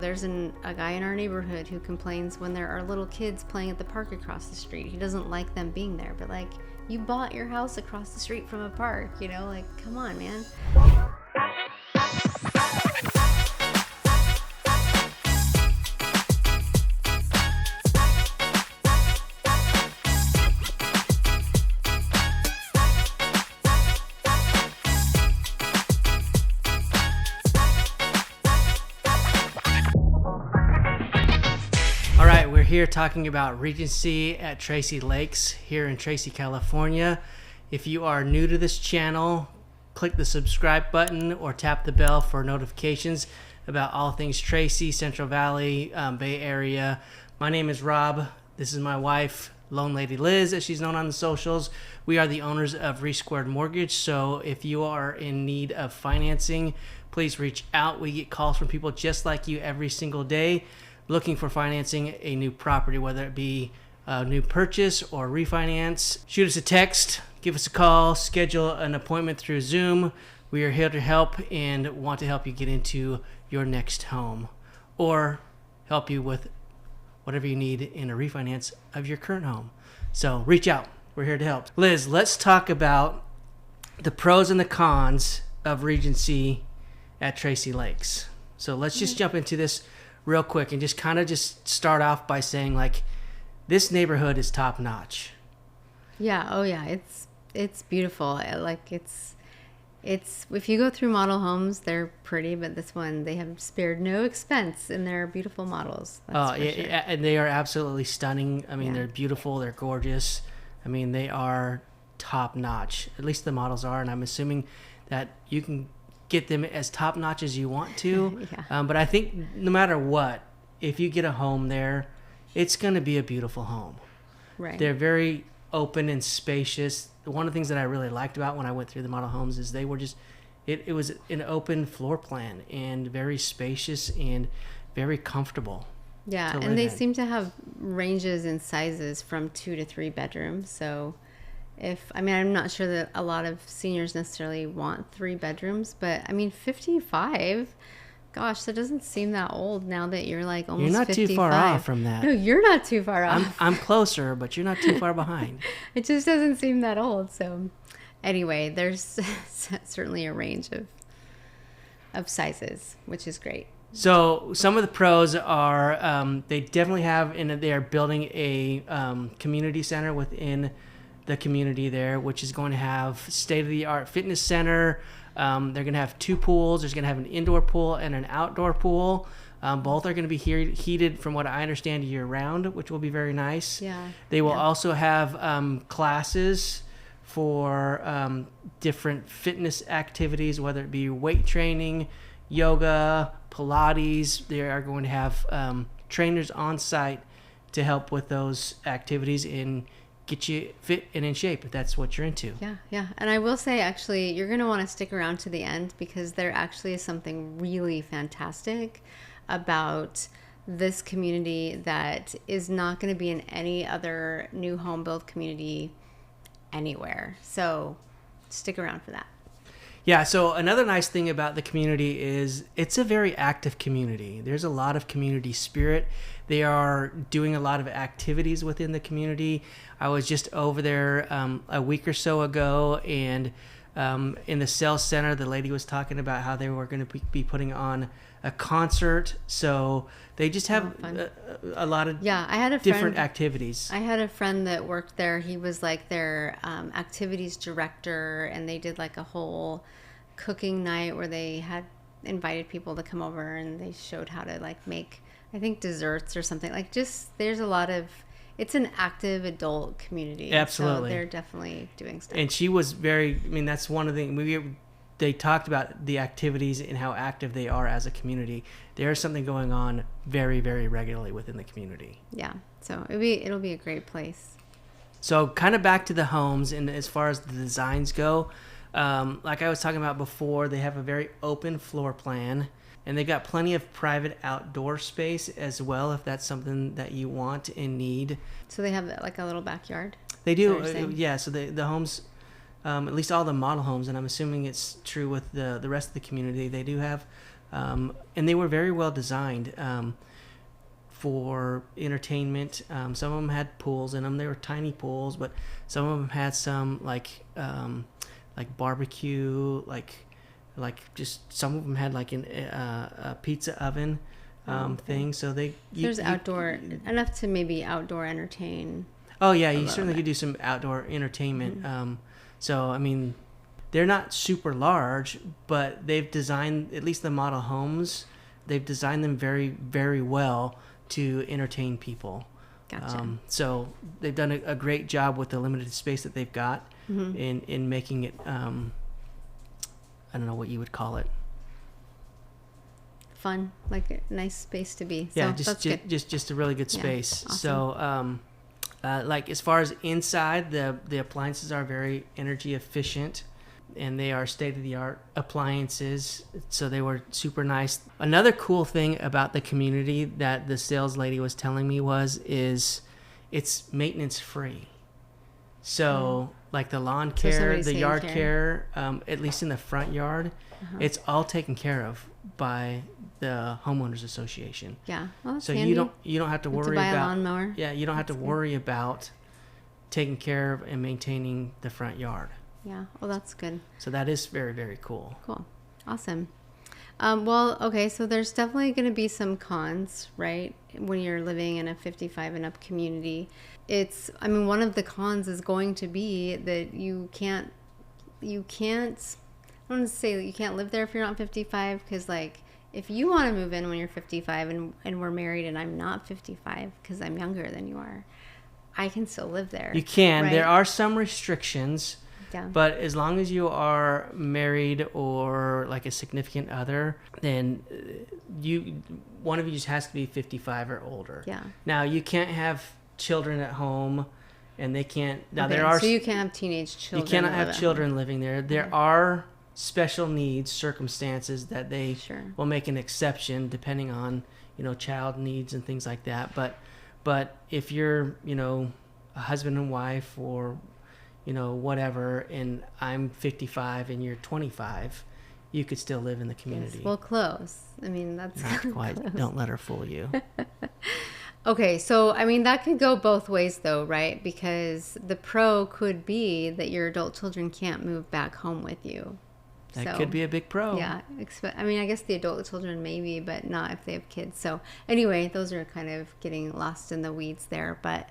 There's a guy in our neighborhood who complains when there are little kids playing at the park across the street. He doesn't like them being there, but like, you bought your house across the street from a park, you know, like, come on, man. We're here talking about Regency at Tracy Lakes here in Tracy, California. If you are new to this channel, click the subscribe button or tap the bell for notifications about all things Tracy, Central Valley, Bay Area. My name is Rob. This is my wife, Lone Lady Liz, as she's known on the socials. We are the owners of Resquared Mortgage, so if you are in need of financing, please reach out. We get calls from people just like you every single day, looking for financing a new property, whether it be a new purchase or refinance. Shoot us a text, give us a call, schedule an appointment through Zoom. We are here to help and want to help you get into your next home or help you with whatever you need in a refinance of your current home. So reach out. We're here to help. Liz, let's talk about the pros and the cons of Regency at Tracy Lakes. So let's just jump into this real quick and just start off by saying, like, this neighborhood is top notch. Yeah. Oh yeah. It's beautiful. It's if you go through model homes, they're pretty, but this one, they have spared no expense in their beautiful models. That's yeah, sure. And they are absolutely stunning. I mean, They're beautiful. They're gorgeous. I mean, they are top notch. At least the models are, and I'm assuming that you can get them as top notch as you want to. Yeah. But I think no matter what, if you get a home there, it's going to be a beautiful home. Right. They're very open and spacious. One of the things that I really liked about when I went through the model homes is they were just, it was an open floor plan and very spacious and very comfortable. Yeah, and they seem to have ranges in sizes from 2 to 3 bedrooms. So I'm not sure that a lot of seniors necessarily want 3 bedrooms, but I mean, 55, gosh, that doesn't seem that old now that you're like almost 55. You're not too far off from that. No, you're not too far off. I'm closer, but you're not too far behind. It just doesn't seem that old. So anyway, there's certainly a range of sizes, which is great. So some of the pros are they definitely have, they are building a community center within the community there, which is going to have state-of-the-art fitness center. They're going to have 2 pools. There's going to have an indoor pool and an outdoor pool. Both are going to be heated, from what I understand, year-round, which will be very nice. Yeah. They will also have classes for different fitness activities, whether it be weight training, yoga, Pilates. They are going to have trainers on site to help with those activities and get you fit and in shape if that's what you're into. Yeah. And I will say, actually, you're going to want to stick around to the end, because there actually is something really fantastic about this community that is not going to be in any other new home build community anywhere. So stick around for that. Yeah, so another nice thing about the community is it's a very active community. There's a lot of community spirit. They are doing a lot of activities within the community. I was just over there a week or so ago, and in the sales center, the lady was talking about how they were going to be putting on a concert. So they just have a lot of different activities. I had a friend that worked there. He was like their activities director, and they did like a whole cooking night where they had invited people to come over, and they showed how to like make, I think, desserts or something. Like, just, there's a lot of, it's an active adult community. Absolutely. So they're definitely doing stuff. And she was that's one of the things, they talked about the activities and how active they are as a community. There's something going on very, very regularly within the community. Yeah. So it'll be a great place. So kind of back to the homes, and as far as the designs go, like I was talking about before, they have a very open floor plan, and they've got plenty of private outdoor space as well, if that's something that you want and need. So they have like a little backyard? They do, yeah. So the homes, at least all the model homes, and I'm assuming it's true with the rest of the community, they do have And they were very well designed for entertainment. Some of them had pools in them. They were tiny pools, but some of them had some like barbecue, like just some of them had like a pizza oven thing. So there's outdoor enough to maybe outdoor entertain. Oh yeah, you certainly could do some outdoor entertainment. So I mean, they're not super large, but they've designed, at least the model homes, they've designed them very, very well to entertain people. Gotcha. So they've done a great job with the limited space that they've got in making it, I don't know what you would call it. Fun, like a nice space to be. So Yeah, that's good. just a really good space. Awesome. So like as far as inside, the appliances are very energy efficient, and they are state-of-the-art appliances, so they were super nice. Another cool thing about the community that the sales lady was telling me is it's maintenance free. So like the lawn care, the yard care, at least in the front yard, it's all taken care of by the homeowners association. Yeah, well, that's so handy. you don't have to worry buy about a lawnmower. Yeah, you don't have to worry about taking care of and maintaining the front yard. Yeah, well, that's good. So that is very, very cool. Cool. Awesome. Well, okay, so there's definitely going to be some cons, right? When you're living in a 55 and up community. One of the cons is going to be that you can't, I don't want to say that you can't live there if you're not 55, because like, if you want to move in when you're 55 and we're married and I'm not 55 because I'm younger than you are, I can still live there. You can. Right? There are some restrictions. Yeah. But as long as you are married or like a significant other, then one of you just has to be 55 or older. Yeah. Now you can't have children at home, and they can't. Now So you can't have teenage children. You cannot have children living there. There are special needs, circumstances that they will make an exception depending on child needs and things like that. But if you're a husband and wife or whatever, and I'm 55 and you're 25, you could still live in the community. Yes, well, close. That's not quite. Close. Don't let her fool you. Okay, so that could go both ways though, right? Because the pro could be that your adult children can't move back home with you. That could be a big pro. Yeah, I guess the adult children maybe, but not if they have kids. So anyway, those are kind of getting lost in the weeds there, but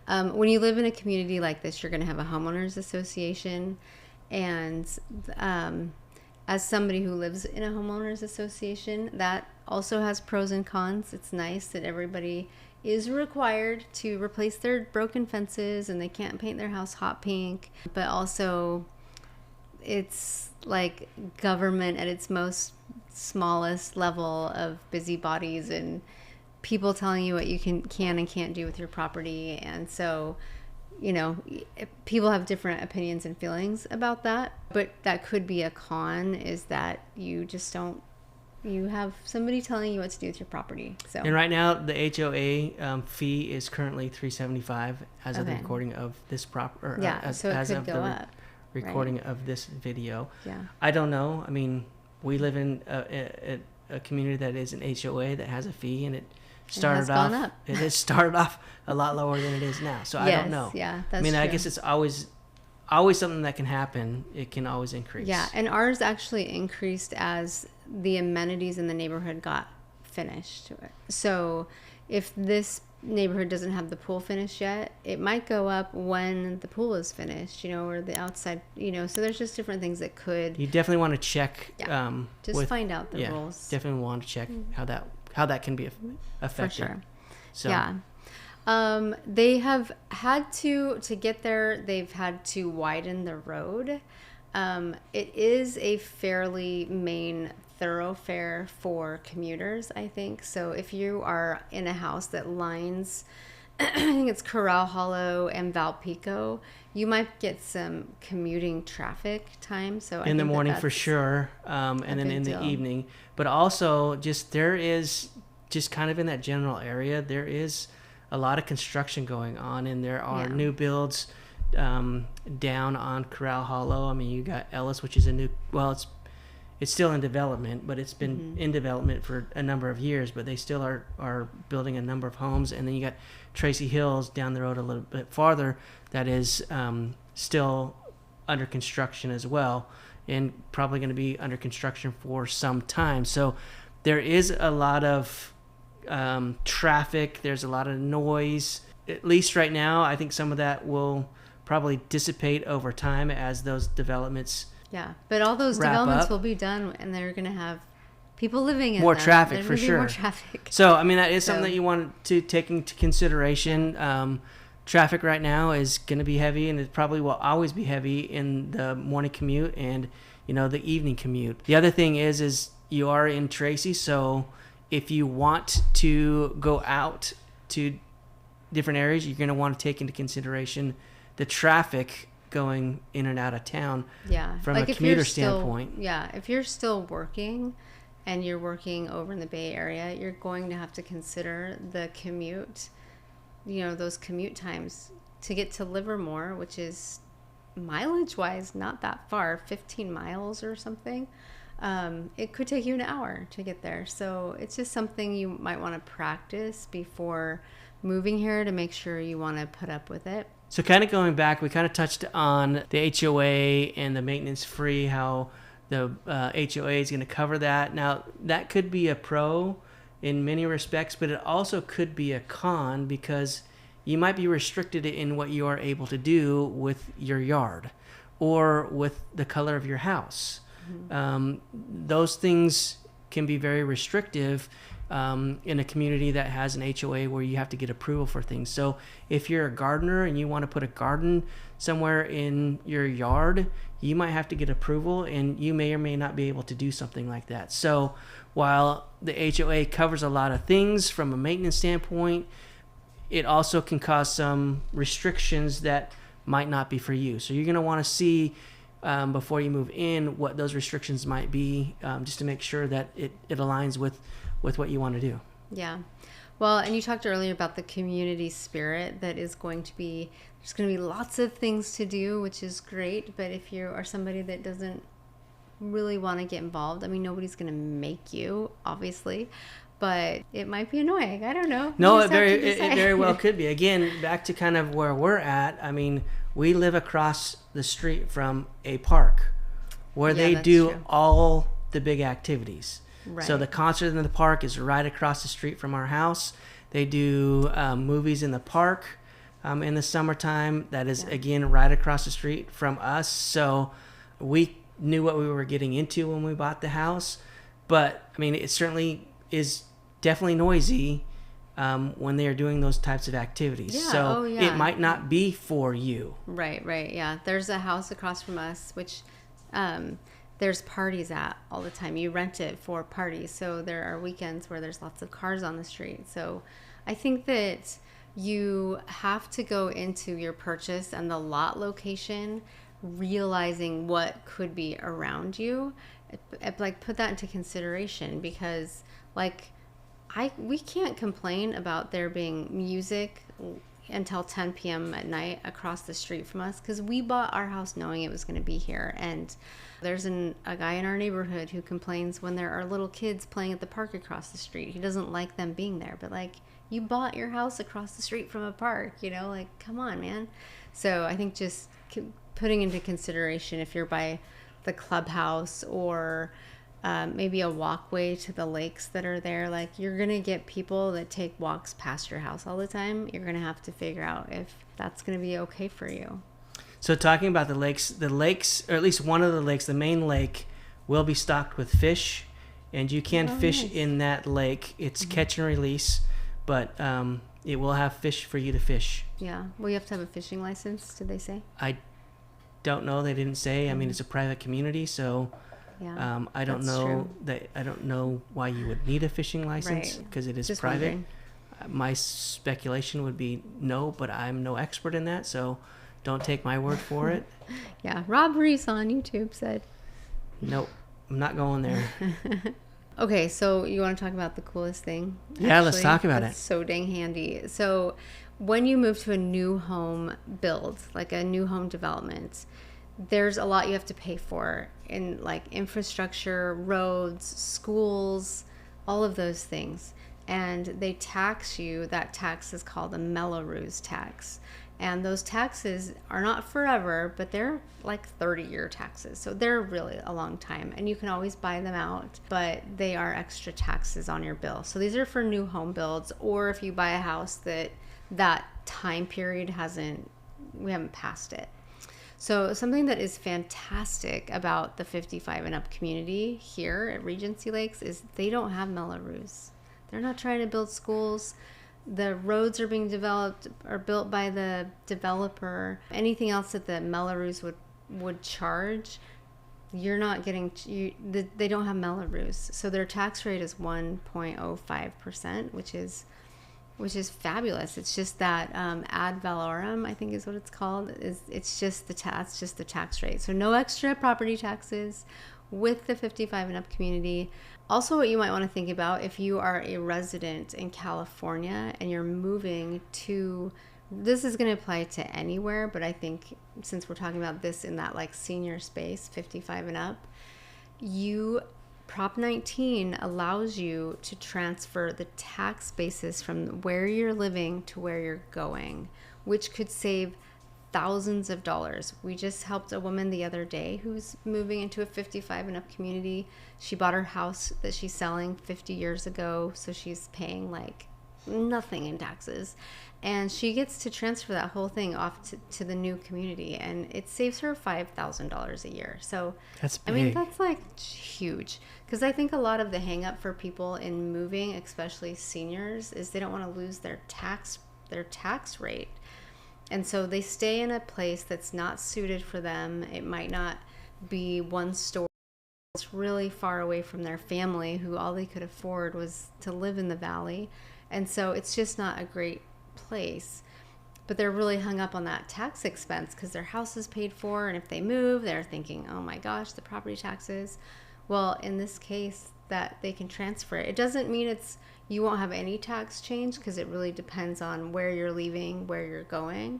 when you live in a community like this, you're going to have a homeowners association. And as somebody who lives in a homeowners association, that also has pros and cons. It's nice that everybody is required to replace their broken fences and they can't paint their house hot pink. But also, it's like government at its most smallest level of busybodies and people telling you what you can and can't do with your property. And so, people have different opinions and feelings about that, but that could be a con, is that you have somebody telling you what to do with your property. So, and right now the HOA fee is currently $375 as of the recording of this recording of this video. Yeah, I don't know. We live in a community that is an HOA that has a fee, and it has started off a lot lower than it is now. So I don't know. Yeah, that's true. I guess it's always something that can happen. It can always increase. Yeah, and ours actually increased as the amenities in the neighborhood got finished. So if this neighborhood doesn't have the pool finished yet, it might go up when the pool is finished, or the outside, so there's just different things that could. You definitely want to check. Find out the rules. Definitely want to check how that can be affected. For sure. So. Yeah. They have had to get there, they've had to widen the road. It is a fairly main thoroughfare for commuters, I think. So if you are in a house that lines, I think it's Corral Hollow and Valpico, you might get some commuting traffic time. So in the morning for sure, and then in the evening. But also, there is just kind of in that general area, there is a lot of construction going on, and there are new builds down on Corral Hollow. You got Ellis, which is it's still in development, but it's been in development for a number of years, but they still are building a number of homes. And then you got Tracy Hills down the road a little bit farther that is still under construction as well, and probably going to be under construction for some time. So there is a lot of traffic. There's a lot of noise. At least right now, I think some of that will probably dissipate over time as those developments but all those developments up. will be done, and they're going to have people living in more them. traffic There's for gonna be sure. more traffic. So I mean, that is something that you want to take into consideration. Traffic right now is going to be heavy, and it probably will always be heavy in the morning commute and the evening commute. The other thing is you are in Tracy, so if you want to go out to different areas, you're going to want to take into consideration the traffic going in and out of town from a commuter standpoint. If you're still working and you're working over in the Bay Area, you're going to have to consider the commute, those commute times to get to Livermore, which is mileage-wise not that far, 15 miles or something. It could take you an hour to get there. So it's just something you might want to practice before moving here to make sure you want to put up with it. So kind of going back, we kind of touched on the HOA and the maintenance free, how the HOA is going to cover that. Now, that could be a pro in many respects, but it also could be a con because you might be restricted in what you are able to do with your yard or with the color of your house. Those things can be very restrictive in a community that has an HOA where you have to get approval for things. So if you're a gardener and you want to put a garden somewhere in your yard, you might have to get approval, and you may or may not be able to do something like that. So while the HOA covers a lot of things from a maintenance standpoint, it also can cause some restrictions that might not be for you. So you're going to want to see before you move in what those restrictions might be, just to make sure that it aligns with what you want to do. Yeah. Well, and you talked earlier about the community spirit that is going to be, there's going to be lots of things to do, which is great. But if you are somebody that doesn't really want to get involved, I mean, nobody's going to make you, obviously, but it might be annoying. I don't know. No, it very well could be. Again, back to kind of where we're at. I mean, we live across the street from a park where they do all the big activities. Right. So the concert in the park is right across the street from our house. They do movies in the park in the summertime. That is, again, right across the street from us. So we knew what we were getting into when we bought the house. But, I mean, it certainly is definitely noisy when they are doing those types of activities. Yeah. So it might not be for you. Right. Yeah. There's a house across from us, which... there's parties at all the time. You rent it for parties. So there are weekends where there's lots of cars on the street. So I think that you have to go into your purchase and the lot location realizing what could be around you. Like, put that into consideration, because like we can't complain about there being music until 10 p.m. at night across the street from us, because we bought our house knowing it was going to be here. And there's a guy in our neighborhood who complains when there are little kids playing at the park across the street. He doesn't like them being there, but like, you bought your house across the street from a park, like, come on, man. So I think just putting into consideration, if you're by the clubhouse or maybe a walkway to the lakes that are there, like, you're going to get people that take walks past your house all the time. You're going to have to figure out if that's going to be okay for you. So talking about the lakes, or at least one of the lakes, the main lake, will be stocked with fish, and you can fish in that lake. It's catch and release, but it will have fish for you to fish. Yeah. Well, you have to have a fishing license, did they say? I don't know. They didn't say. I mean, it's a private community, so I don't know that. I don't know why you would need a fishing license, because it is just private. Wondering. My speculation would be no, but I'm no expert in that, so don't take my word for it. Yeah, Rob Reese on YouTube said. Nope, I'm not going there. Okay, so you want to talk about the coolest thing? Yeah, let's talk about it. It's so dang handy. So when you move to a new home build, like a new home development, there's a lot you have to pay for in like infrastructure, roads, schools, all of those things. And they tax you. That tax is called a Melrose tax. And those taxes are not forever, but they're like 30-year taxes. So they're really a long time. And you can always buy them out, but they are extra taxes on your bill. So these are for new home builds, or if you buy a house that time period we haven't passed it. So something that is fantastic about the 55 and up community here at Regency Lakes is they don't have Melrose. They're not trying to build schools. The roads are being developed or built by the developer. Anything else that the Melrose would charge, you're not getting. They don't have Melrose, so their tax rate is 1.05%, which is fabulous. It's just that ad valorem, I think is what it's called. It's just the tax rate. So no extra property taxes with the 55 and up community. Also, what you might want to think about if you are a resident in California and you're moving to, this is going to apply to anywhere, but I think since we're talking about this in that like senior space, 55 and up, Prop 19 allows you to transfer the tax basis from where you're living to where you're going, which could save thousands of dollars. We just helped a woman the other day who's moving into a 55 and up community. She bought her house that she's selling 50 years ago, so she's paying like nothing in taxes. And she gets to transfer that whole thing off to the new community, and it saves her $5,000 a year. So that's big. I mean, that's like huge, because I think a lot of the hang up for people in moving, especially seniors, is they don't want to lose their tax rate. And so they stay in a place that's not suited for them. It might not be one store. It's really far away from their family, who all they could afford was to live in the valley. And so it's just not a great place. But they're really hung up on that tax expense because their house is paid for. And if they move, they're thinking, oh my gosh, the property taxes. Well, in this case, that they can transfer it. It doesn't mean you won't have any tax change, because it really depends on where you're leaving, where you're going.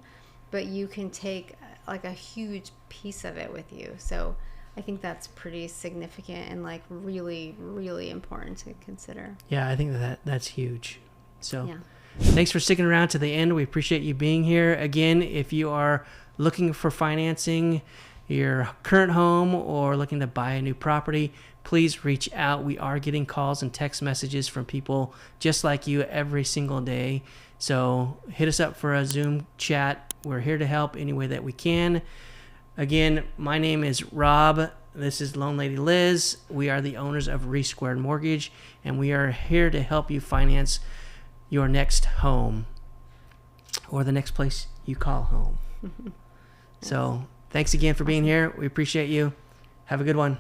But you can take like a huge piece of it with you. So I think that's pretty significant and like really, really important to consider. Yeah, I think that's huge. So yeah. Thanks for sticking around to the end. We appreciate you being here. Again, if you are looking for financing your current home or looking to buy a new property, please reach out. We are getting calls and text messages from people just like you every single day. So hit us up for a Zoom chat. We're here to help any way that we can. Again, my name is Rob. This is Lone Lady Liz. We are the owners of Resquared Mortgage, and we are here to help you finance your next home, or the next place you call home. So thanks again for being here. We appreciate you. Have a good one.